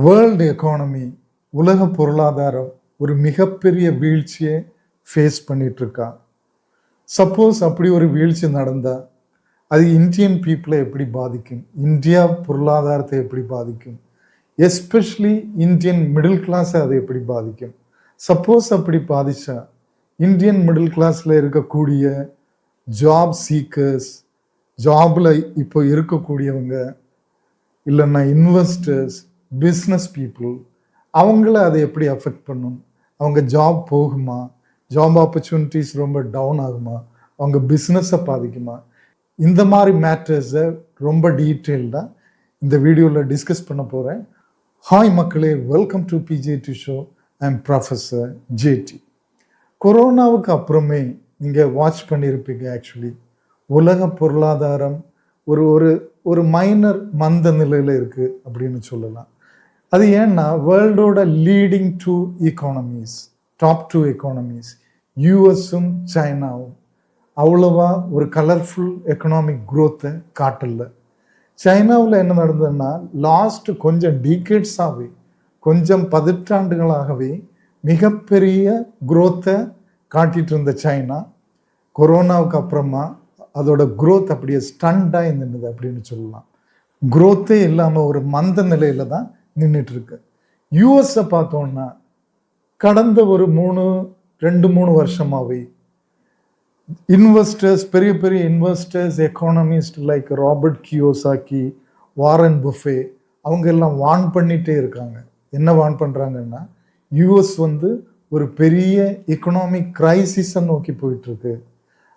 World economy, உலக பொருளாதாரம் ஒரு மிகப்பெரிய வீழ்ச்சியை ஃபேஸ் பண்ணிட்டு இருக்கா. சப்போஸ் அப்படி ஒரு வீழ்ச்சி நடந்தா அது இந்தியன் பீப்புளை எப்படி பாதிக்கும், இந்தியா பொருளாதாரத்தை எப்படி பாதிக்கும், எஸ்பெஷலி இந்தியன் மிடில் கிளாஸை அதை எப்படி பாதிக்கும். சப்போஸ் அப்படி பாதிச்சா இந்தியன் மிடில் கிளாஸில் இருக்கக்கூடிய ஜாப் சீக்கர்ஸ், ஜாபில் இப்போ இருக்கக்கூடியவங்க, இல்லைன்னா இன்வெஸ்டர்ஸ், பிஸ்னஸ் பீப்புள், அவங்கள அதை எப்படி அஃபெக்ட் பண்ணும், அவங்க ஜாப் போகுமா, ஜாப் ஆப்பர்ச்சுனிட்டிஸ் ரொம்ப டவுன் ஆகுமா, அவங்க பிஸ்னஸை பாதிக்குமா, இந்த மாதிரி மேட்டர்ஸை ரொம்ப டீட்டெயில்டாக இந்த வீடியோவில் டிஸ்கஸ் பண்ண போகிறேன். ஹாய் மக்களே, welcome to PJD show. I am professor JD. கொரோனாவுக்கு அப்புறமே நீங்கள் வாட்ச் பண்ணியிருப்பீங்க. ஆக்சுவலி உலக பொருளாதாரம் ஒரு ஒரு ஒரு மைனர் மந்த நிலையில் இருக்குது அப்படின்னு சொல்லலாம். அது ஏன்னா வேர்ல்டோட leading two economies, top two economies யூஎஸும் சைனாவும் அவ்வளவா ஒரு கலர்ஃபுல் எக்கனாமிக் குரோத்தை காட்டல. சைனாவில் என்ன நடந்ததுன்னா லாஸ்ட் கொஞ்சம் டீகேட்ஸாகவே, கொஞ்சம் பதிற்றாண்டுகளாகவே மிகப்பெரிய குரோத்தை காட்டிட்டு இருந்த சைனா கொரோனாவுக்கு அப்புறமா அதோட குரோத் அப்படியே ஸ்டண்டாக இருந்தது அப்படின்னு சொல்லலாம். குரோத்தே இல்லாமல் ஒரு மந்த நிலையில தான் நின்றுட்டு இருக்கு. யூஎஸை பார்த்தோன்னா கடந்த ஒரு 2-3 வருஷமாகவே இன்வெஸ்டர்ஸ், பெரிய பெரிய investors, economist like Robert Kiyosaki, Warren buffet, அவங்க எல்லாம் வார்ன் பண்ணிகிட்டே இருக்காங்க. என்ன வார்ன் பண்ணுறாங்கன்னா, யூஎஸ் ஒரு பெரிய எக்கனாமிக் கிரைசிஸை நோக்கி போயிட்டுருக்கு.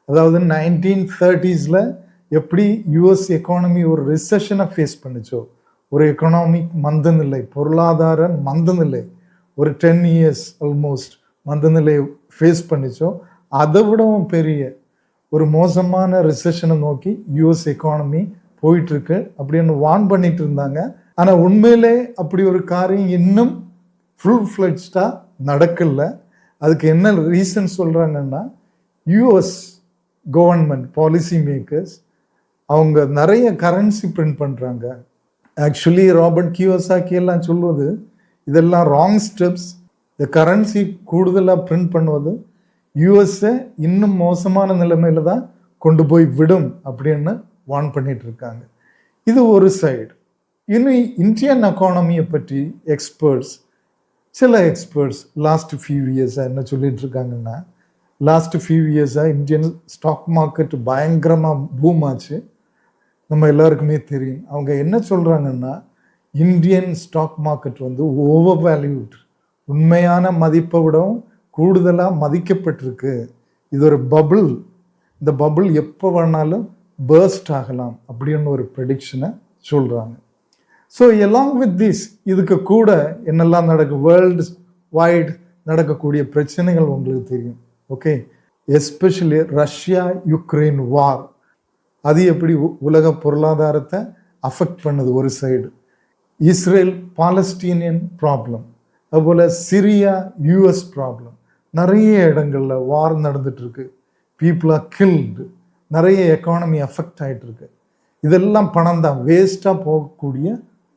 அதாவது 1930s எப்படி யூஎஸ் எக்கானமி ஒரு ரிசெஷனை ஃபேஸ் பண்ணிச்சோ, ஒரு எக்கனாமிக் மந்தநிலை, பொருளாதார மந்தநிலை, ஒரு 10 years ஆல்மோஸ்ட் மந்தநிலை ஃபேஸ் பண்ணிச்சோ, அதை விடவும் பெரிய ஒரு மோசமான ரிசெஷனை நோக்கி யூஎஸ் எக்கானமி போயிட்டுருக்கு அப்படின்னு வார்ன் பண்ணிட்டு இருந்தாங்க. ஆனால் உண்மையிலே அப்படி ஒரு காரியம் இன்னும் ஃபுல் ஃப்ளெட்ஜ்டாக நடக்கல. அதுக்கு என்ன ரீசன் சொல்கிறாங்கன்னா, யூஎஸ் கவர்மெண்ட் பாலிசி மேக்கர்ஸ் அவங்க நிறைய கரன்சி பிரிண்ட் பண்ணுறாங்க. ஆக்சுவலி ராபர்ட் கியோசாக்கி எல்லாம் சொல்வது இதெல்லாம் ராங் ஸ்டெப்ஸ். இந்த கரன்சி கூடுதலாக பிரிண்ட் பண்ணுவது யூஎஸ்ஸை இன்னும் மோசமான நிலைமையில தான் கொண்டு போய் விடும் அப்படின்னு வார்ன் பண்ணிட்டு இருக்காங்க. இது ஒரு சைடு. இன்னும் இந்தியன் எக்கானமியை பற்றி சில எக்ஸ்பர்ட்ஸ் லாஸ்ட் ஃபியூ இயர்ஸாக என்ன சொல்லிட்டு இருக்காங்கன்னா, லாஸ்ட் ஃபியூ இயர்ஸாக இந்தியன் ஸ்டாக் மார்க்கெட் பயங்கரமாக பூம் ஆச்சு. நம்ம எல்லாருக்குமே தெரியும். அவங்க என்ன சொல்கிறாங்கன்னா, Indian stock market overvalued, உண்மையான மதிப்பை விடவும் கூடுதலாக மதிக்கப்பட்டிருக்கு. இது ஒரு பபுள், இந்த பபுள் எப்போ வேணாலும் பர்ஸ்ட் ஆகலாம் அப்படின்னு ஒரு ப்ரெடிக்ஷனை சொல்கிறாங்க. ஸோ எலாங் வித் திஸ், இதுக்கு கூட என்னெல்லாம் நடக்கும், வேர்ல்டு வைட் நடக்கக்கூடிய பிரச்சனைகள் உங்களுக்கு தெரியும். ஓகே, எஸ்பெஷலி ரஷ்யா யுக்ரைன் வார், அது எப்படி உலக பொருளாதாரத்தை அஃபெக்ட் பண்ணுது ஒரு சைடு. இஸ்ரேல் பாலஸ்தீனியன் ப்ராப்ளம், அதுபோல் சிரியா யூஎஸ் ப்ராப்ளம், நிறைய இடங்கள்ல வார் நடந்துட்டு இருக்கு. பீப்புள் ஆர் கில்டு, நிறைய எக்கானமி அஃபெக்ட் ஆகிட்டு இருக்கு. இதெல்லாம் பணம் தான், வேஸ்டாக போகக்கூடிய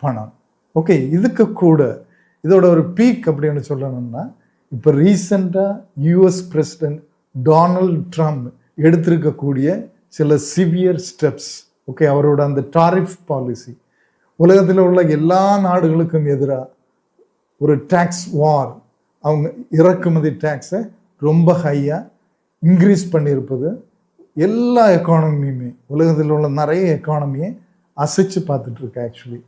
பணம். ஓகே, இதுக்கு கூட இதோட ஒரு பீக் அப்படின்னு சொல்லணும்னா, இப்போ ரீசெண்டாக யூஎஸ் பிரசிடென்ட் டொனால்ட் ட்ரம்ப் எடுத்திருக்கக்கூடிய சில சிவியர் ஸ்டெப்ஸ். ஓகே, அவரோட அந்த டாரிஃப் பாலிசி உலகத்தில் உள்ள எல்லா நாடுகளுக்கும் எதிராக ஒரு டேக்ஸ் வார், அவங்க இறக்குமதி டேக்ஸை ரொம்ப ஹையாக இன்க்ரீஸ் பண்ணியிருப்பது எல்லா எக்கானமியுமே, உலகத்தில் உள்ள நிறைய எக்கானமியை அசைச்சு பார்த்துட்ருக்கு. ஆக்சுவலி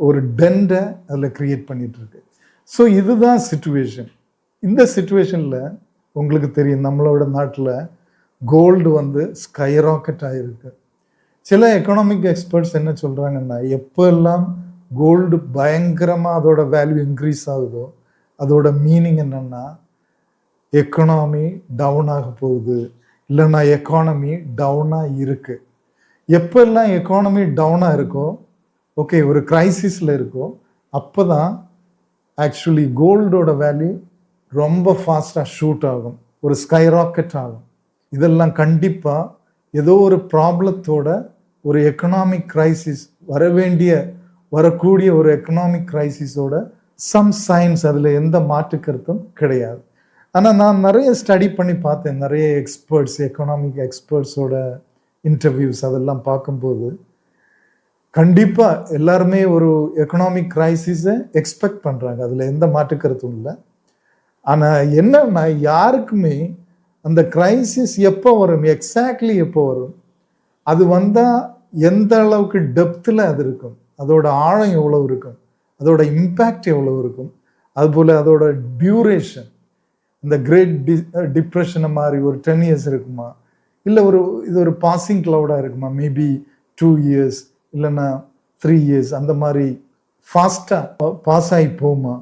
ஒரு டெண்டை அதில் க்ரியேட் பண்ணிகிட்ருக்கு. ஸோ இதுதான் சிச்சுவேஷன். இந்த சிச்சுவேஷனில் உங்களுக்கு தெரியும், நம்மளோட நாட்டில் கோல்டு ஸ்கை ராக்கெட் ஆகிருக்கு. சில எக்கனாமிக் எக்ஸ்பர்ட்ஸ் என்ன சொல்கிறாங்கன்னா, எப்போ எல்லாம் கோல்டு பயங்கரமாக அதோட வேல்யூ இன்க்ரீஸ் ஆகுதோ அதோட மீனிங் என்னன்னா, எக்கனாமி டவுன் ஆக போகுது, இல்லைன்னா எக்கானமி டவுனாக இருக்கு. எப்பெல்லாம் எக்கானமி டவுனாக இருக்கோ, ஓகே, ஒரு கிரைசிஸில் இருக்கோ, அப்போ தான் ஆக்சுவலி கோல்டோட வேல்யூ ரொம்ப ஃபாஸ்டாக ஷூட் ஆகும், ஒரு ஸ்கை ராக்கெட் ஆகும். இதெல்லாம் கண்டிப்பாக ஏதோ ஒரு ப்ராப்ளத்தோட ஒரு எக்கனாமிக் கிரைசிஸ் வர வேண்டிய வரக்கூடிய ஒரு எக்கனாமிக் கிரைசிஸோட சம் சயின்ஸ், அதில் எந்த மாற்று கருத்தும் கிடையாது. ஆனால் நான் நிறைய ஸ்டடி பண்ணி பார்த்தேன், நிறைய எக்ஸ்பர்ட்ஸ், எக்கனாமிக் எக்ஸ்பர்ட்ஸோட இன்டர்வியூஸ் அதெல்லாம் பார்க்கும்போது கண்டிப்பாக எல்லாருமே ஒரு எக்கனாமிக் கிரைசிஸை எக்ஸ்பெக்ட் பண்ணுறாங்க, அதில் எந்த மாற்று கருத்தும் இல்லை. ஆனால் என்னன்னா யாருக்குமே அந்த கிரைசிஸ் எப்போ வரும், எக்ஸாக்ட்லி எப்போ வரும், அது வந்தால் எந்த அளவுக்கு டெப்த்தில் அது இருக்கும், அதோட ஆழம் எவ்வளோ இருக்கும், அதோட இம்பேக்ட் எவ்வளோ இருக்கும், அதுபோல் அதோட டியூரேஷன், இந்த கிரேட் டிப்ரெஷனை மாதிரி ஒரு 10 years இருக்குமா, இல்லை இது ஒரு பாசிங் கிளவுடாக இருக்குமா, மேபி 2 years இல்லைன்னா 3 years, அந்த மாதிரி ஃபாஸ்ட்டாக பாஸ் ஆகி போகுமா,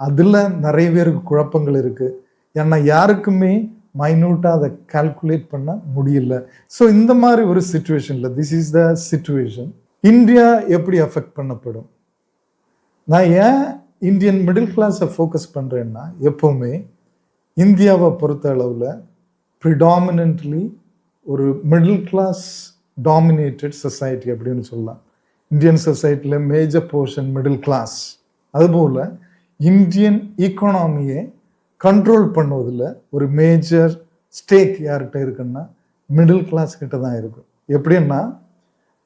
அதில் நிறைய பேருக்கு குழப்பங்கள் இருக்குது. ஏன்னா யாருக்குமே மைனூட்டாக அதை கால்குலேட் பண்ண முடியல. ஸோ இந்த மாதிரி ஒரு சிச்சுவேஷனில், this is the situation, India எப்படி அஃபெக்ட் பண்ணப்படும். நான் ஏன் இந்தியன் மிடில் கிளாஸை ஃபோக்கஸ் பண்ணுறேன்னா, எப்போவுமே இந்தியாவை பொறுத்த அளவில் ப்ரிடாமினன்ட்லி ஒரு மிடில் கிளாஸ் டாமினேட்டட் சொசைட்டி அப்படின்னு சொல்லலாம். இந்தியன் சொசைட்டியில் மேஜர் போர்ஷன் மிடில் கிளாஸ். அதுபோல் இந்தியன் ஈக்கானமியை கண்ட்ரோல் பண்ணுவதில் ஒரு மேஜர் ஸ்டேக் யார்கிட்ட இருக்குன்னா மிடில் கிளாஸ் கிட்ட தான் இருக்கும். எப்படின்னா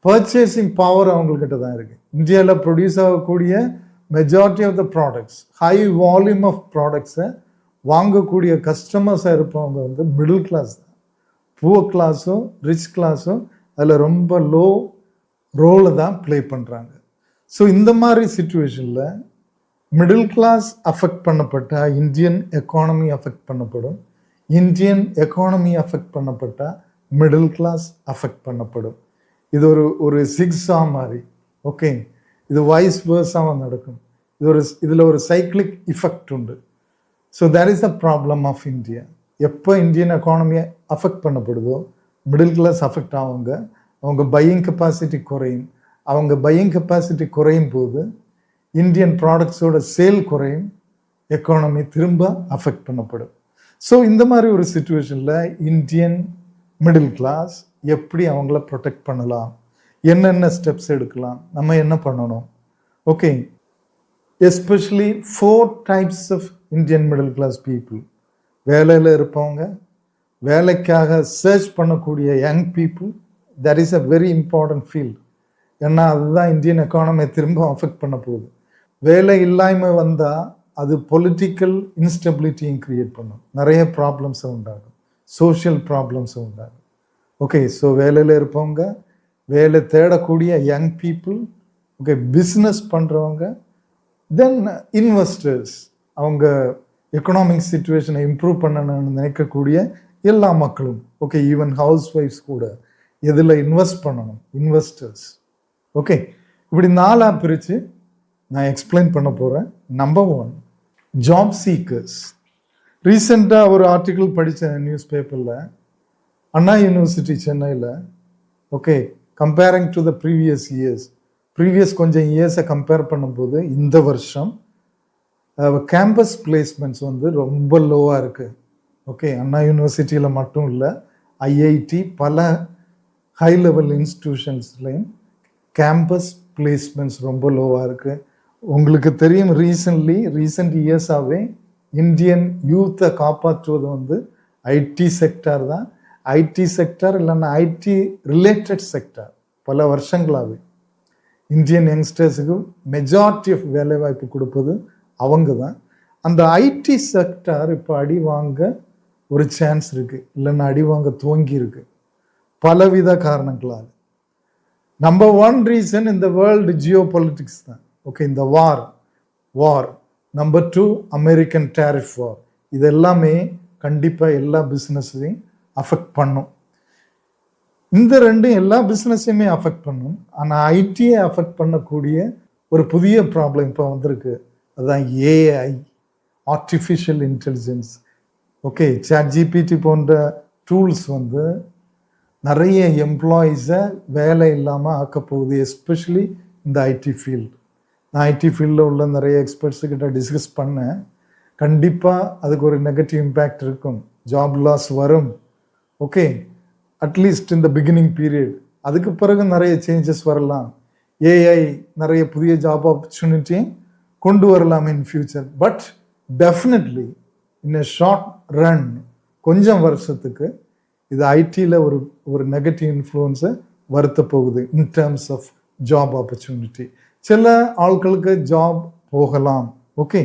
பர்ச்சேசிங் பவர் அவங்கக்கிட்ட தான் இருக்குது. இந்தியாவில் ப்ரொடியூஸ் ஆகக்கூடிய majority of the products, high volume of ப்ராடக்ட்ஸை வாங்கக்கூடிய கஸ்டமர்ஸாக இருப்பவங்க வந்து மிடில் கிளாஸ் தான். புவர் கிளாஸும் ரிச் கிளாஸும் அதில் ரொம்ப லோ ரோலை தான் ப்ளே பண்ணுறாங்க. ஸோ இந்த மாதிரி சிச்சுவேஷனில் மிடில் கிளாஸ் அஃபெக்ட் பண்ணப்பட்டால் இந்தியன் எக்கானமி அஃபெக்ட் பண்ணப்படும், இந்தியன் எக்கானமி அஃபெக்ட் பண்ணப்பட்டால் மிடில் கிளாஸ் அஃபெக்ட் பண்ணப்படும். இது ஒரு சிக்ஸா மாதிரி. ஓகே, இது வைஸ் வேர்ஸாக நடக்கும். இதில் ஒரு சைக்கிளிக் இஃபெக்ட் உண்டு. So that is the problem of India. எப்போ இந்தியன் எக்கானமியை அஃபெக்ட் பண்ணப்படுதோ மிடில் கிளாஸ் அஃபெக்ட் ஆகுங்க, அவங்க பையிங் கெப்பாசிட்டி குறையும். அவங்க பையிங் கெப்பாசிட்டி குறையும் போது இந்தியன் ப்ராடக்ட்ஸோட சேல் குறையும், எக்கானமி திரும்ப அஃபெக்ட் பண்ணப்படும். ஸோ இந்த மாதிரி ஒரு சிச்சுவேஷனில் இந்தியன் மிடில் கிளாஸ் எப்படி அவங்கள ப்ரொடெக்ட் பண்ணலாம், என்னென்ன ஸ்டெப்ஸ் எடுக்கலாம், நம்ம என்ன பண்ணணும். Okay, especially 4 types of Indian middle class people. வேலையில் இருப்பவங்க, வேலைக்காக சர்ச் பண்ணக்கூடிய young people, that is a very important field. ஏன்னா அதுதான் இந்தியன் எக்கானமியை திரும்ப அஃபெக்ட் பண்ண போகுது. வேலை இல்லாமல் வந்தால் அது பொலிட்டிக்கல் இன்ஸ்டெபிலிட்டியும் க்ரியேட் பண்ணும், நிறைய ப்ராப்ளம்ஸை உண்டாகும், சோஷியல் ப்ராப்ளம்ஸை உண்டாகும். ஓகே, ஸோ வேலையில் இருப்பவங்க, வேலை தேடக்கூடிய யங் பீப்புள், ஓகே, பிஸ்னஸ் பண்ணுறவங்க, தென் இன்வெஸ்டர்ஸ், அவங்க எக்கனாமிக் சிச்சுவேஷனை இம்ப்ரூவ் பண்ணணும்னு நினைக்கக்கூடிய எல்லா மக்களும், ஓகே, ஈவன் ஹவுஸ் ஒய்ஃப்ஸ் கூட எதில் இன்வெஸ்ட் பண்ணணும், இன்வெஸ்டர்ஸ். ஓகே, இப்படி 4 பிரித்து நான் எக்ஸ்பிளைன் பண்ண போகிறேன். Number 1, job seekers. ரீசெண்டாக ஒரு ஆர்டிக்கிள் படித்த நியூஸ் பேப்பரில், அண்ணா யூனிவர்சிட்டி சென்னையில், okay, comparing to the previous கொஞ்சம் இயர்ஸை கம்பேர் பண்ணும்போது இந்த வருஷம் கேம்பஸ் பிளேஸ்மெண்ட்ஸ் வந்து ரொம்ப லோவாக இருக்குது. ஓகே, அண்ணா யூனிவர்சிட்டியில் மட்டும் இல்லை, ஐஐடி பல ஹை லெவல் இன்ஸ்டிடியூஷன்ஸ்லையும் கேம்பஸ் பிளேஸ்மெண்ட்ஸ் ரொம்ப லோவாக இருக்குது. உங்களுக்கு தெரியும், ரீசெண்ட் இயர்ஸாகவே இந்தியன் யூத்தை காப்பாற்றுவது வந்து ஐடி செக்டார் தான். ஐடி செக்டார் இல்லைன்னா ஐடி ரிலேட்டட் செக்டார் பல வருஷங்களாகவே இந்தியன் யங்ஸ்டர்ஸுக்கு மெஜாரிட்டி ஆஃப் வேலைவாய்ப்பு கொடுப்பது அவங்க தான். அந்த ஐடி செக்டார் இப்போ அடி வாங்க ஒரு சான்ஸ் இருக்குது, இல்லைன்னா அடி வாங்க துவங்கி இருக்கு பலவித காரணங்களால். நம்பர் 1 ரீசன் இந்த வேர்ல்டு ஜியோ பொலிட்டிக்ஸ் தான். ஓகே, இந்த war. Number 2 American tariff war. இது எல்லாமே கண்டிப்பாக எல்லா பிஸ்னஸையும் அஃபெக்ட் பண்ணும். இந்த ரெண்டும் எல்லா பிஸ்னஸையுமே அஃபெக்ட் பண்ணும். ஆனால் ஐடியை அஃபெக்ட் பண்ணக்கூடிய ஒரு புதிய ப்ராப்ளம் இப்போ வந்திருக்கு, அதுதான் AI, artificial intelligence. Okay, ChatGPT போன்ற டூல்ஸ் வந்து நிறைய எம்ப்ளாயீஸை வேலை இல்லாமல் ஆக்க போகுது, எஸ்பெஷலி இந்த ஐடி ஃபீல்டு. நான் ஐடி ஃபீல்டில் உள்ள நிறைய எக்ஸ்பர்ட்ஸுக்கிட்ட டிஸ்கஸ் பண்ணேன். கண்டிப்பாக அதுக்கு ஒரு நெகட்டிவ் இம்பேக்ட் இருக்கும், ஜாப் லாஸ் வரும். ஓகே, அட்லீஸ்ட் இந்த பிகினிங் பீரியட். அதுக்கு பிறகு நிறைய சேஞ்சஸ் வரலாம். ஏஐ நிறைய புதிய ஜாப் ஆப்பர்ச்சுனிட்டியும் கொண்டு வரலாம் in future. But definitely in a short run கொஞ்சம் வருஷத்துக்கு இது ஐடியில் ஒரு நெகட்டிவ் இன்ஃப்ளூயன்ஸை வருத்த போகுது in terms of job opportunity. சில ஆட்களுக்கு ஜாப் போகலாம். ஓகே,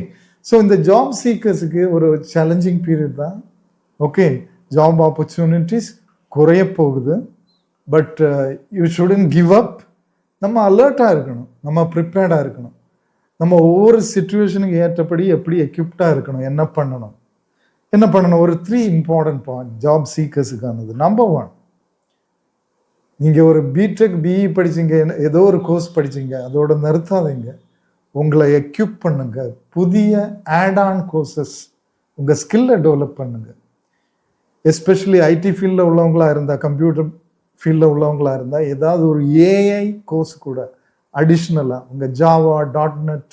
ஸோ இந்த ஜாப் சீக்கர்ஸுக்கு ஒரு சேலஞ்சிங் பீரியட் தான். ஓகே, ஜாப் ஆப்பர்ச்சுனிட்டிஸ் குறைய போகுது. But you shouldn't give up. நம்ம அலர்ட்டாக இருக்கணும், நம்ம ப்ரிப்பேர்டாக இருக்கணும், நம்ம ஒவ்வொரு சிச்சுவேஷனுக்கு ஏற்றபடி எப்படி எக்யூப்டாக இருக்கணும், என்ன பண்ணணும். ஒரு 3 இம்பார்ட்டன்ட் பாயிண்ட் ஜாப் சீக்கர்ஸுக்கானது. நம்பர் 1, நீங்கள் ஒரு பிடெக் பிஇ படிச்சிங்க, ஏதோ ஒரு கோர்ஸ் படிச்சிங்க, அதோட நிறுத்தாதீங்க. உங்களை எக்யூப் பண்ணுங்க, புதிய ஆட் ஆன் கோர்சஸ், உங்கள் ஸ்கில்லை டெவலப் பண்ணுங்க. எஸ்பெஷலி ஐடி ஃபீல்டில் உள்ளவங்களா இருந்தால், கம்ப்யூட்டர் ஃபீல்டில் உள்ளவங்களா இருந்தால், ஏதாவது ஒரு ஏஐ கோர்ஸ் கூட அடிஷ்னலாக உங்கள் Java, .NET,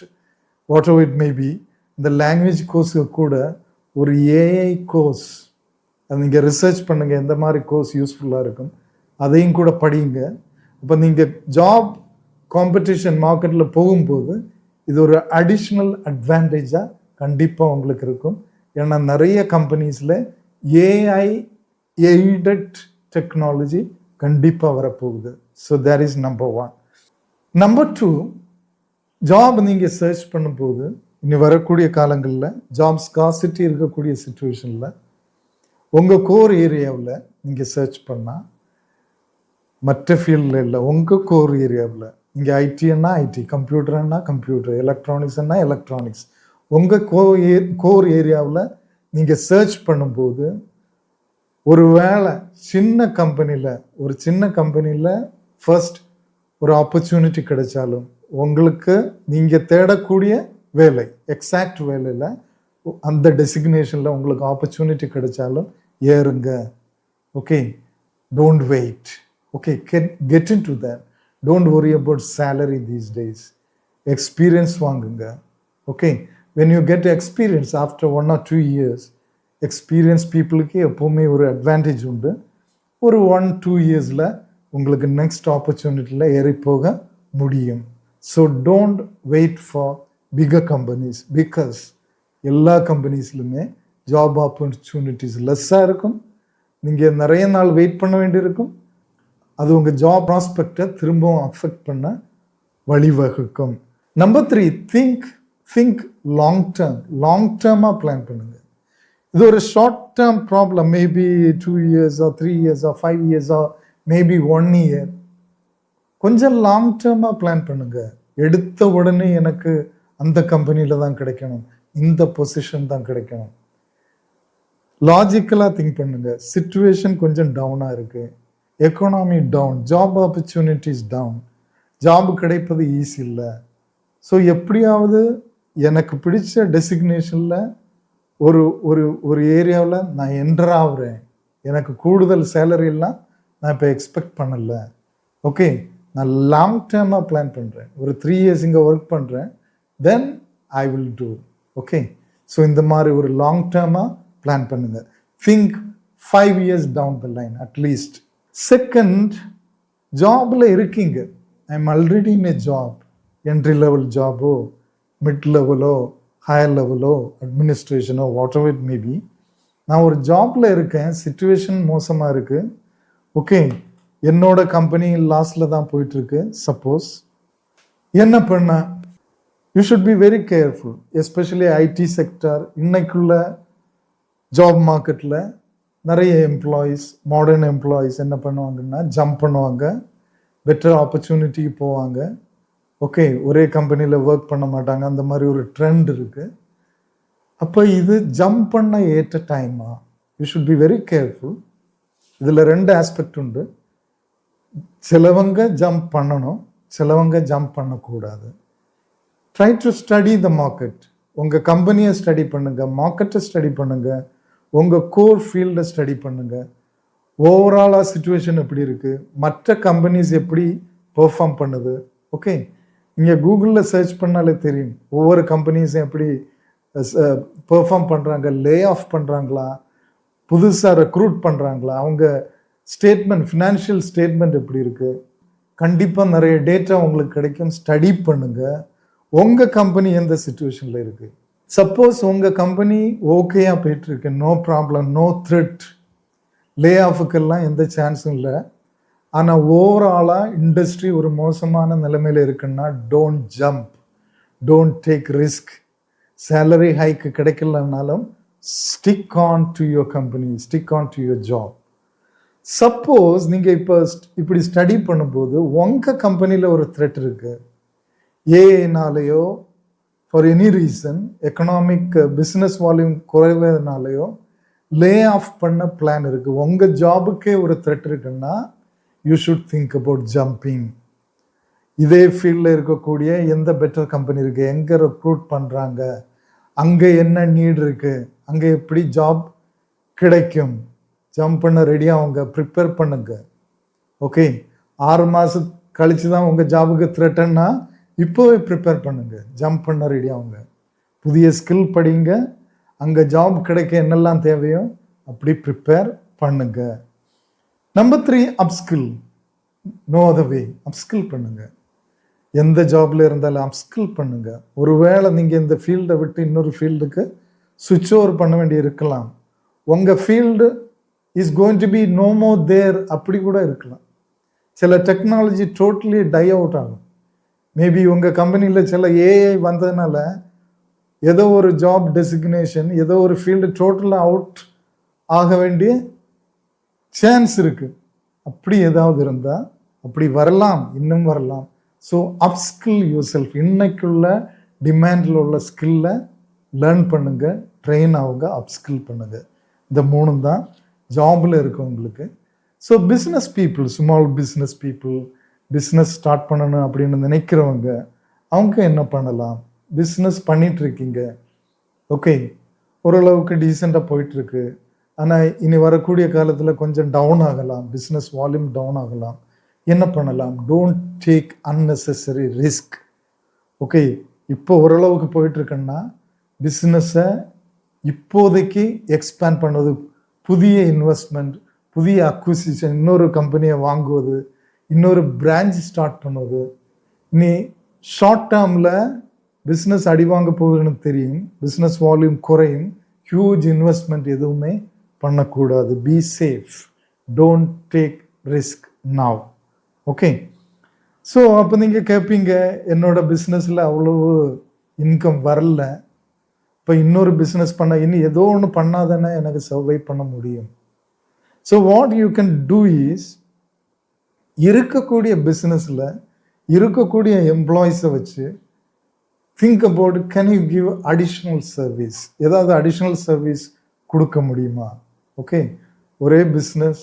what ever it may be, இந்த லாங்குவேஜ் கோர்ஸுக்கு கூட ஒரு ஏஐ கோர்ஸ் அது நீங்கள் ரிசர்ச் பண்ணுங்கள், எந்த மாதிரி கோர்ஸ் யூஸ்ஃபுல்லாக இருக்கும், அதையும் கூட படிங்க. இப்போ நீங்கள் ஜாப் காம்படிஷன் மார்க்கெட்டில் போகும்போது இது ஒரு அடிஷ்னல் அட்வான்டேஜாக கண்டிப்பாக உங்களுக்கு இருக்கும். ஏன்னா நிறைய கம்பெனிஸில் ஏஐ எய்டட் டெக்னாலஜி கண்டிப்பாக வரப்போகுது. So that is number 1. Number 2, job நீங்கள் சர்ச் பண்ணும்போது இனி வரக்கூடிய காலங்களில் ஜாப் ஸ்கார்சிட்டி இருக்கக்கூடிய சிச்சுவேஷனில் உங்கள் கோர் ஏரியாவில் நீங்கள் சர்ச் பண்ணால், மற்ற ஃபீல்டில் இல்லை, உங்கள் கோர் ஏரியாவில், இங்கே ஐடின்னா ஐடி, கம்ப்யூட்டர்னா கம்ப்யூட்டர், எலக்ட்ரானிக்ஸ்னா எலக்ட்ரானிக்ஸ், உங்கள் கோர் ஏரியாவில் நீங்கள் சர்ச் பண்ணும்போது ஒரு வேளை சின்ன கம்பெனியில் ஃபர்ஸ்ட் ஒரு ஆப்பர்ச்சுனிட்டி கிடைச்சாலும், உங்களுக்கு நீங்கள் தேடக்கூடிய வேலை, எக்ஸாக்ட் வேலையில் அந்த டெசிக்னேஷனில் உங்களுக்கு ஆப்பர்ச்சுனிட்டி கிடைச்சாலும் ஏறுங்க. Okay, don't wait. Okay, get in to that. Don't worry about salary these days. Experience வாங்குங்க. Okay, when you get experience after 1 or 2 years, experience பீப்புளுக்கு எப்போவுமே ஒரு அட்வான்டேஜ் உண்டு. ஒரு 1-2 இயர்ஸில் உங்களுக்கு நெக்ஸ்ட் ஆப்பர்ச்சுனிட்டியில் ஏறி போக முடியும். So don't wait for bigger companies, because எல்லா கம்பெனிஸ்லுமே ஜாப் ஆப்பர்ச்சுனிட்டிஸ் லெஸ்ஸாக இருக்கும். நீங்கள் நிறைய நாள் வெயிட் பண்ண வேண்டியிருக்கும். அது உங்கள் ஜாப் ப்ராஸ்பெக்டை திரும்பவும் அஃபெக்ட் பண்ண வழிவகுக்கும். நம்பர் 3, திங்க் லாங் டேர்மாக பிளான் பண்ணுங்கள். இது ஒரு short term problem, maybe 2 years or 3 years or 5 years or maybe 1 year. கொஞ்சம் லாங் டேர்மாக பிளான் பண்ணுங்கள். எடுத்த உடனே எனக்கு அந்த கம்பெனியில் தான் கிடைக்கணும், இந்த பொசிஷன் தான் கிடைக்கணும். லாஜிக்கலாக திங்க் பண்ணுங்கள். சிச்சுவேஷன் கொஞ்சம் டவுனாக இருக்குது, economy down, job opportunities down, job கிடைப்பது ஈஸி இல்லை. ஸோ எப்படியாவது எனக்கு பிடிச்ச டெசிக்னேஷனில் ஒரு ஒரு ஒரு ஏரியாவில் நான் என்டர் ஆகுறேன், எனக்கு கூடுதல் சேலரியெல்லாம் நான் இப்போ எக்ஸ்பெக்ட் பண்ணலை. ஓகே, நான் லாங் டேர்மாக பிளான் பண்ணுறேன், ஒரு 3 years இங்கே ஒர்க் பண்ணுறேன், then I will do. Okay, so இந்த மாதிரி ஒரு லாங் டேர்மாக பிளான் பண்ணுங்கள். Think 5 years down the line at least. Second, ஜாபில் இருக்கீங்க, I am already in a job, entry level ஜாபோ, மிட் லெவலோ, ஹையர் லெவலோ, அட்மினிஸ்ட்ரேஷனோ, வாட் எவர் இட் மேபி, நான் ஒரு ஜாபில் இருக்கேன், சிச்சுவேஷன் மோசமாக இருக்குது. ஓகே, என்னோட கம்பெனி லாஸில் தான் போயிட்டுருக்கு. சப்போஸ் என்ன பண்ண, you should be very careful. Especially IT sector, இன்னைக்குள்ள ஜாப் மார்க்கெட்டில் நிறைய எம்ப்ளாயீஸ், மாடர்ன் எம்ப்ளாயீஸ் என்ன பண்ணுவாங்கன்னா ஜம்ப் பண்ணுவாங்க, பெட்டர் ஆப்பர்ச்சுனிட்டிக்கு போவாங்க. ஓகே, ஒரே கம்பெனியில் ஒர்க் பண்ண மாட்டாங்க, அந்த மாதிரி ஒரு ட்ரெண்ட் இருக்குது. அப்போ இது ஜம்ப் பண்ண ஏற்ற டைமா? You should be very careful. இதில் 2 ஆஸ்பெக்ட் உண்டு. சிலவங்க ஜம்ப் பண்ணணும், சிலவங்க ஜம்ப் பண்ணக்கூடாது. Try to study the market. உங்கள் கம்பெனியை ஸ்டடி பண்ணுங்கள், மார்க்கெட்டை ஸ்டடி பண்ணுங்கள், உங்கள் கோர் ஃபீல்டை ஸ்டடி பண்ணுங்கள். ஓவராலாக சிச்சுவேஷன் எப்படி இருக்குது, மற்ற கம்பெனிஸ் எப்படி பெர்ஃபார்ம் பண்ணுது. ஓகே, நீங்கள் கூகுளில் சர்ச் பண்ணாலே தெரியும் ஒவ்வொரு கம்பெனிஸும் எப்படி பெர்ஃபார்ம் பண்ணுறாங்க, லே ஆஃப் பண்ணுறாங்களா, புதுசாக ரெக்ரூட் பண்ணுறாங்களா, அவங்க ஸ்டேட்மெண்ட், ஃபினான்ஷியல் ஸ்டேட்மெண்ட் எப்படி இருக்குது, கண்டிப்பாக நிறைய டேட்டா உங்களுக்கு கிடைக்கும். ஸ்டடி பண்ணுங்க உங்கள் கம்பெனி எந்த சுச்சுவேஷனில் இருக்குது. சப்போஸ் உங்கள் கம்பெனி ஓகேயாக போயிட்டுருக்கு, நோ ப்ராப்ளம், நோ த்ரெட், லே ஆஃபுக்கெல்லாம் எந்த சான்ஸும் இல்லை. ஆனால் ஓவராலாக இண்டஸ்ட்ரி ஒரு மோசமான நிலைமையில் இருக்குன்னா don't jump, don't take risk. Salary ஹைக்கு கிடைக்கலனாலும் stick on to your company, stick on to your job. Suppose நீங்கள் இப்போ இப்படி ஸ்டடி பண்ணும்போது உங்கள் கம்பெனியில் ஒரு த்ரெட் இருக்குது, ஏஐனாலேயோ for any reason economic business volume குறைவதனாலேயோ லே ஆஃப் பண்ண பிளான் இருக்குது, உங்கள் ஜாபுக்கே ஒரு த்ரெட் இருக்குன்னா you should think about jumping. இதே ஃபீல்டில் இருக்கக்கூடிய எந்த பெட்டர் கம்பெனி இருக்குது, எங்கே ரெக்ரூட் பண்ணுறாங்க, அங்கே என்ன நீட் இருக்குது, அங்கே எப்படி ஜாப் கிடைக்கும், ஜம்ப் பண்ண ரெடியாக அவங்க ப்ரிப்பேர் பண்ணுங்க. ஓகே, 6 மாதம் கழித்து தான் உங்கள் ஜாபுக்கு த்ரெட்டன்னா இப்போவே ப்ரிப்பேர் பண்ணுங்க, ஜம்ப் பண்ண ரெடியாக அவங்க. புதிய ஸ்கில் படிங்க, அங்கே ஜாப் கிடைக்க என்னெல்லாம் தேவையோ அப்படி ப்ரிப்பேர் பண்ணுங்க. Number 3, upskill. No other way, upskill பண்ணுங்க. எந்த ஜாப்ல இருந்தாலும் அப்ஸ்கில் பண்ணுங்க. ஒருவேளை நீங்கள் இந்த ஃபீல்டை விட்டு இன்னொரு ஃபீல்டுக்கு சுவிட்ச் ஓவர் பண்ண வேண்டி இருக்கலாம், உங்கள் field is going to be no more there, அப்படி கூட இருக்கலாம். சில டெக்னாலஜி டோட்டலி டை அவுட் ஆகும். மேபி உங்கள் கம்பெனியில் சில ஏஐ வந்ததுனால ஏதோ ஒரு ஜாப் டெசிக்னேஷன், ஏதோ ஒரு ஃபீல்டு டோட்டலாக அவுட் ஆக வேண்டிய சான்ஸ் இருக்குது. அப்படி ஏதாவது இருந்தால் அப்படி வரலாம், இன்னும் வரலாம். So upskill your self. இன்னைக்குள்ள டிமாண்டில் உள்ள ஸ்கில்லை லேர்ன் பண்ணுங்க, ட்ரெயின் ஆகுங்க, அப்ஸ்கில் பண்ணுங்க. இந்த 3 தான் ஜாபில் இருக்கவங்களுக்கு. So business people, small business people, business start பண்ணணும் அப்படின்னு நினைக்கிறவங்க அவங்க என்ன பண்ணலாம்? பிஸ்னஸ் பண்ணிட்டு இருக்கீங்க, ஓகே, ஓரளவுக்கு டீசெண்டாக போயிட்டுருக்கு. ஆனால் இனி வரக்கூடிய காலத்தில் கொஞ்சம் டவுன் ஆகலாம், பிஸ்னஸ் வால்யூம் டவுன் ஆகலாம். என்ன பண்ணலாம்? Don't take unnecessary risk. Okay, இப்போ ஓரளவுக்கு போயிட்டுருக்குன்னா பிஸ்னஸை இப்போதைக்கு எக்ஸ்பேண்ட் பண்ணுவது, புதிய இன்வெஸ்ட்மெண்ட், புதிய அக்விசிஷன், இன்னொரு கம்பெனியை வாங்குவது, இன்னொரு பிரான்ச் ஸ்டார்ட் பண்ணுவது. இனி ஷார்ட் டேர்மில் பிஸ்னஸ் அடி வாங்க போகுதுன்னு தெரியும், பிஸ்னஸ் வால்யூம் குறையும், ஹியூஜ் இன்வெஸ்ட்மெண்ட் எதுவுமே பண்ணக்கூடாது. Be safe, don't take risk now. Okay, so அப்போ நீங்கள் கேட்பீங்க, என்னோட பிஸ்னஸில் அவ்வளவு இன்கம் வரல, இப்போ இன்னொரு பிஸ்னஸ் பண்ண இனி ஏதோ ஒன்று பண்ணாதானே எனக்கு சர்வை பண்ண முடியும். So what you can do is, இருக்கக்கூடிய பிஸ்னஸில் இருக்கக்கூடிய எம்ப்ளாயிஸை வச்சு think about, can you give additional service, ஏதாவது அடிஷ்னல் சர்வீஸ் கொடுக்க முடியுமா? ஓகே, ஒரே பிஸ்னஸ்,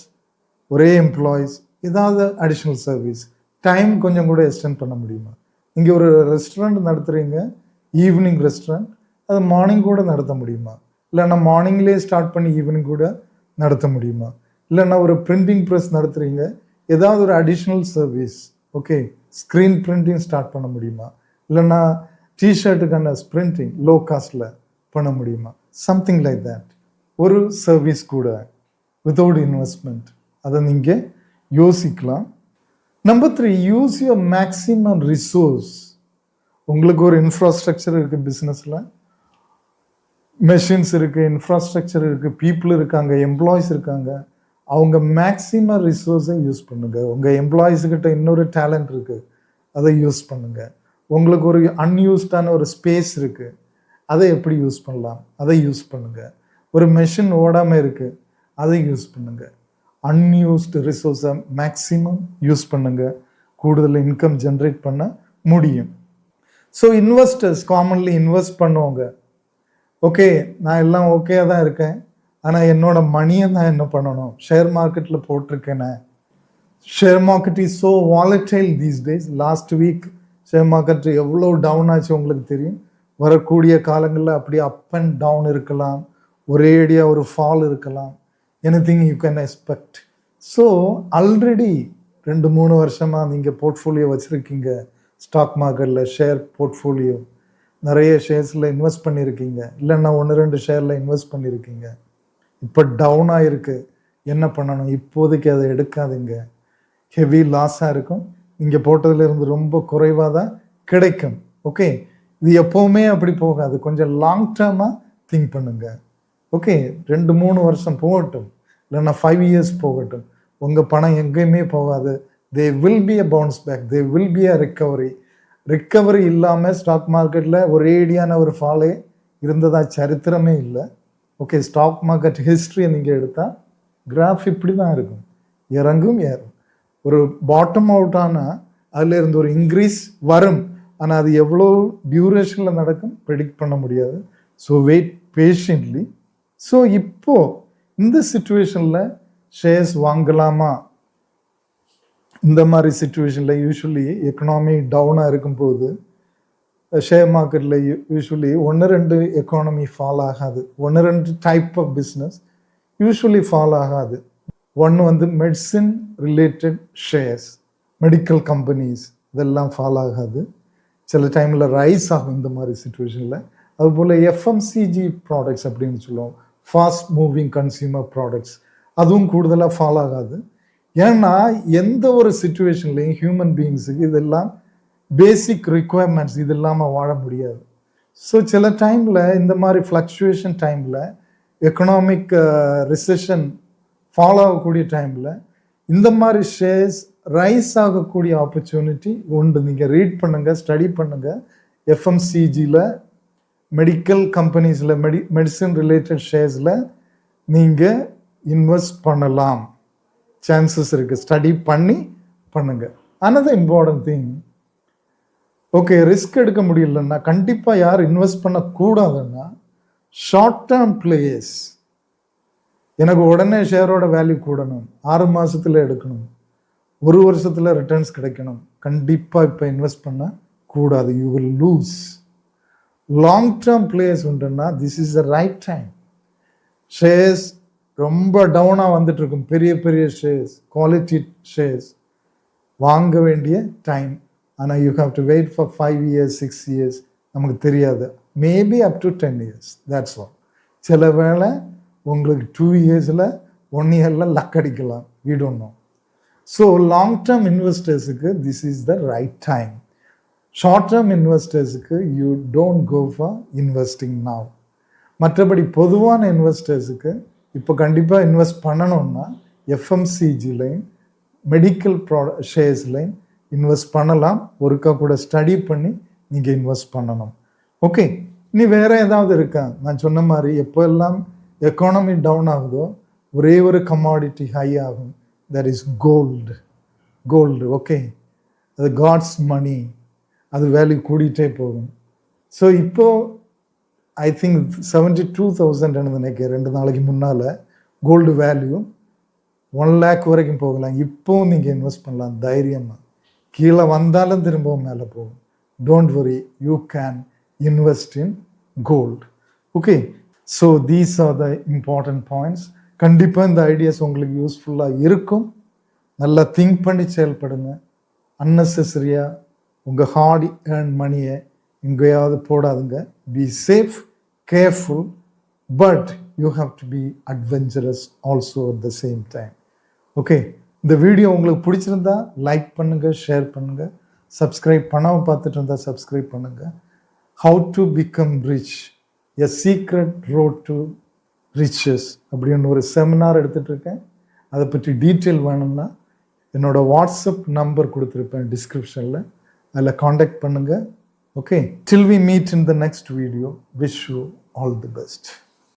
ஒரே எம்ப்ளாயிஸ், ஏதாவது அடிஷ்னல் சர்வீஸ், டைம் கொஞ்சம் கூட எக்ஸ்டெண்ட் பண்ண முடியுமா? நீங்கள் ஒரு ரெஸ்டாரண்ட் நடத்துகிறீங்க, ஈவினிங் ரெஸ்டாரண்ட், அது மார்னிங் கூட நடத்த முடியுமா? இல்லைன்னா மார்னிங்லேயே ஸ்டார்ட் பண்ணி ஈவினிங் கூட நடத்த முடியுமா? இல்லைன்னா ஒரு பிரிண்டிங் ப்ரெஸ் நடத்துகிறீங்க, ஏதாவது ஒரு additional service, okay, screen printing start பண்ண முடியுமா? இல்லைன்னா டிஷர்ட்டுக்கான பிரிண்டிங் லோ காஸ்டில் பண்ண முடியுமா? சம்திங் லைக் தேட், ஒரு சர்வீஸ் கூட வித்தவுட் இன்வெஸ்ட்மெண்ட், அதை நீங்கள் யோசிக்கலாம். Number 3, use your maximum resource. உங்களுக்கு ஒரு இன்ஃப்ராஸ்ட்ரக்சர் இருக்குது, பிஸ்னஸில் மெஷின்ஸ் இருக்குது, இன்ஃப்ராஸ்ட்ரக்சர் இருக்குது, பீப்புள் இருக்காங்க, எம்ப்ளாயிஸ் இருக்காங்க, அவங்க மேக்ஸிமம் ரிசோர்ஸை யூஸ் பண்ணுங்கள். உங்கள் எம்ப்ளாயிஸுக்கிட்ட இன்னொரு டேலண்ட் இருக்குது, அதை யூஸ் பண்ணுங்கள். உங்களுக்கு ஒரு அன்யூஸ்டான ஒரு ஸ்பேஸ் இருக்குது, அதை எப்படி யூஸ் பண்ணலாம், அதை யூஸ் பண்ணுங்கள். ஒரு மெஷின் ஓடாமல் இருக்குது, அதை யூஸ் பண்ணுங்கள். அன்யூஸ்டு ரிசோர்ஸை மேக்ஸிமம் யூஸ் பண்ணுங்கள், கூடுதல் இன்கம் ஜென்ரேட் பண்ண முடியும். ஸோ இன்வெஸ்டர்ஸ் காமன்லி இன்வெஸ்ட் பண்ணுவாங்க, ஓகே நான் எல்லாம் ஓகே தான் இருக்கேன், ஆனால் என்னோட மணியை தான் என்ன பண்ணணும், ஷேர் மார்க்கெட்டில் போட்டிருக்கேனே. Share market is so volatile these days. Last week share market எவ்வளோ டவுன் ஆச்சு உங்களுக்கு தெரியும். வரக்கூடிய காலங்களில் அப்படியே அப் அண்ட் டவுன் இருக்கலாம், ஒரேடியாக ஒரு ஃபால் இருக்கலாம். Anything you can expect. So already 2-3 வருஷமாக நீங்கள் போர்ட்ஃபோலியோ வச்சுருக்கீங்க ஸ்டாக் மார்க்கெட்டில், ஷேர் போர்ட்ஃபோலியோ, நிறைய ஷேர்ஸில் இன்வெஸ்ட் பண்ணியிருக்கீங்க, இல்லைன்னா 1-2 ஷேரில் இன்வெஸ்ட் பண்ணியிருக்கீங்க. இப்போ டவுன் ஆகிருக்கு, என்ன பண்ணணும்? இப்போதைக்கு அதை எடுக்காதீங்க, ஹெவி லாஸாக இருக்கும். நீங்கள் போட்டதுலேருந்து ரொம்ப குறைவாக தான் கிடைக்கும். ஓகே, இது எப்போவுமே அப்படி போகாது. கொஞ்சம் லாங் டேர்மாக திங்க் பண்ணுங்க. ஓகே, 2-3 வருஷம் போகட்டும், இல்லைன்னா 5 இயர்ஸ் போகட்டும், உங்கள் பணம் எங்கேயுமே போகாது. They will be a bounce back, they will be a recovery இல்லாமல் ஸ்டாக் மார்க்கெட்டில் ஒரேடியான ஒரு ஃபாலே இருந்ததா சரித்திரமே இல்லை. ஓகே, ஸ்டாக் மார்க்கெட் ஹிஸ்ட்ரியை நீங்கள் எடுத்தால் கிராஃப் இப்படி தான் இருக்கும், இறங்கும் ஏறும். ஒரு பாட்டம் அவுட் ஆனால் அதில் இருந்து ஒரு இன்க்ரீஸ் வரும், ஆனால் அது எவ்வளோ டியூரேஷனில் நடக்கும் ப்ரெடிக்ட் பண்ண முடியாது. So wait patiently. ஸோ இப்போது இந்த சுச்சுவேஷனில் ஷேர்ஸ் வாங்கலாமா? இந்த மாதிரி சுச்சுவேஷனில் யூஸ்வலி எக்கனாமி டவுனாக இருக்கும்போது ஷேர் மார்க்கெட்டில் யூஸ்வலி 1-2 எக்கானமி ஃபால் ஆகாது, 1-2 type of business usually fall ஆகாது. ஒன்று வந்து medicine related shares, medical companies, இதெல்லாம் ஃபால் ஆகாது. சில டைமில் ரைஸ் ஆகும் இந்த மாதிரி சுச்சுவேஷனில். அதுபோல் எஃப்எம்சிஜி ப்ராடக்ட்ஸ் அப்படின்னு சொல்லுவோம், ஃபாஸ்ட் மூவிங் கன்சியூமர் ப்ராடக்ட்ஸ், அதுவும் கூடுதலாக ஃபால் ஆகாது. ஏன்னா எந்த ஒரு சுச்சுவேஷன்லையும் ஹியூமன் பீயிங்ஸுக்கு இதெல்லாம் பேசிக் ரிக்குவயர்மெண்ட்ஸ், இது இல்லாமல் வாழ முடியாது. ஸோ சில டைமில் இந்த மாதிரி ஃப்ளக்சுவேஷன் டைமில், எக்கனாமிக் ரிசெஷன் ஃபாலோ ஆகக்கூடிய டைமில் இந்த மாதிரி ஷேர்ஸ் ரைஸ் ஆகக்கூடிய ஆப்பர்ச்சுனிட்டி உண்டு. நீங்கள் ரீட் பண்ணுங்கள், ஸ்டடி பண்ணுங்கள். எஃப்எம்சிஜியில், மெடிக்கல் கம்பெனிஸில், மெடிசன் ரிலேட்டட் ஷேர்ஸில் நீங்கள் இன்வெஸ்ட் பண்ணலாம், சான்சஸ் இருக்குது. ஸ்டடி பண்ணி பண்ணுங்கள். Another important thing, okay, risk எடுக்க முடியலன்னா கண்டிப்பாக யார் இன்வெஸ்ட் பண்ணக்கூடாதுன்னா ஷார்ட் டேர்ம் பிளேயர்ஸ். எனக்கு உடனே ஷேரோட வேல்யூ கூடணும், 6 மாதத்தில் எடுக்கணும், 1 வருஷத்தில் ரிட்டர்ன்ஸ் கிடைக்கணும், கண்டிப்பாக இப்போ இன்வெஸ்ட் பண்ண கூடாது. You will lose. Long term players உண்டுன்னா this is the right time. Shares ரொம்ப டவுனாக வந்துட்டு இருக்கும், பெரிய பெரிய ஷேர்ஸ், குவாலிட்டி ஷேர்ஸ் வாங்க வேண்டிய டைம். ஆனால் you have to wait for 5 years 6 years, நமக்கு தெரியாது. Maybe up to 10 years, that's all. சில வேளை உங்களுக்கு 2 இயர்ஸில் 1 இயரில் லக் அடிக்கலாம், we don't know. So long term இன்வெஸ்டர்ஸுக்கு this is the right time. Short term இன்வெஸ்டர்ஸுக்கு you don't go for investing now. மற்றபடி பொதுவான இன்வெஸ்டர்ஸுக்கு இப்போ கண்டிப்பாக இன்வெஸ்ட் பண்ணணும்னா எஃப்எம்சிஜிலையும் மெடிக்கல் ஷேர்ஸ்லையும் இன்வெஸ்ட் பண்ணலாம். ஒருக்கா கூட ஸ்டடி பண்ணி நீங்கள் இன்வெஸ்ட் பண்ணணும். ஓகே, இனி வேறு ஏதாவது இருக்கா? நான் சொன்ன மாதிரி எப்போ எல்லாம் எக்கானமி டவுன் ஆகுதோ ஒரே ஒரு கமாடிட்டி ஹை ஆகும், தட் இஸ் கோல்டு. ஓகே, அது காட்ஸ் மணி, அது வேல்யூ கூடிகிட்டே போகும். ஸோ இப்போது ஐ திங்க் 72,000 நினைக்கிறேன் 2 நாளைக்கு முன்னால் கோல்டு வேல்யூ 1 lakh வரைக்கும் போகலாம். இப்போவும் நீங்கள் இன்வெஸ்ட் பண்ணலாம் தைரியமாக. கீழே வந்தாலும் திரும்பவும் மேலே போகும். Don't worry, you can invest in gold. Okay, so these are the important points. கண்டிப்பாக இந்த ஐடியாஸ் உங்களுக்கு யூஸ்ஃபுல்லாக இருக்கும். நல்லா திங்க் பண்ணி செயல்படுங்க. அன்னெசரியாக உங்கள் ஹார்ட் ஏர்ன் மணியை எங்கேயாவது போடாதுங்க. Be safe, careful, but you have to be adventurous also at the same time. Okay, இந்த வீடியோ உங்களுக்கு பிடிச்சிருந்தா லைக் பண்ணுங்கள், ஷேர் பண்ணுங்கள். சப்ஸ்கிரைப் பண்ணாமல் பார்த்துட்டு இருந்தால் சப்ஸ்கிரைப் பண்ணுங்கள். How to become rich, a secret road to riches அப்படின்னு ஒரு செமினார் எடுத்துகிட்டு இருக்கேன். அதை பற்றி டீட்டெயில் வேணும்னா என்னோடய வாட்ஸ்அப் நம்பர் கொடுத்துருப்பேன் டிஸ்கிரிப்ஷனில், அதில் காண்டாக்ட் பண்ணுங்கள். Okay, till we meet in the next video, wish you all the best.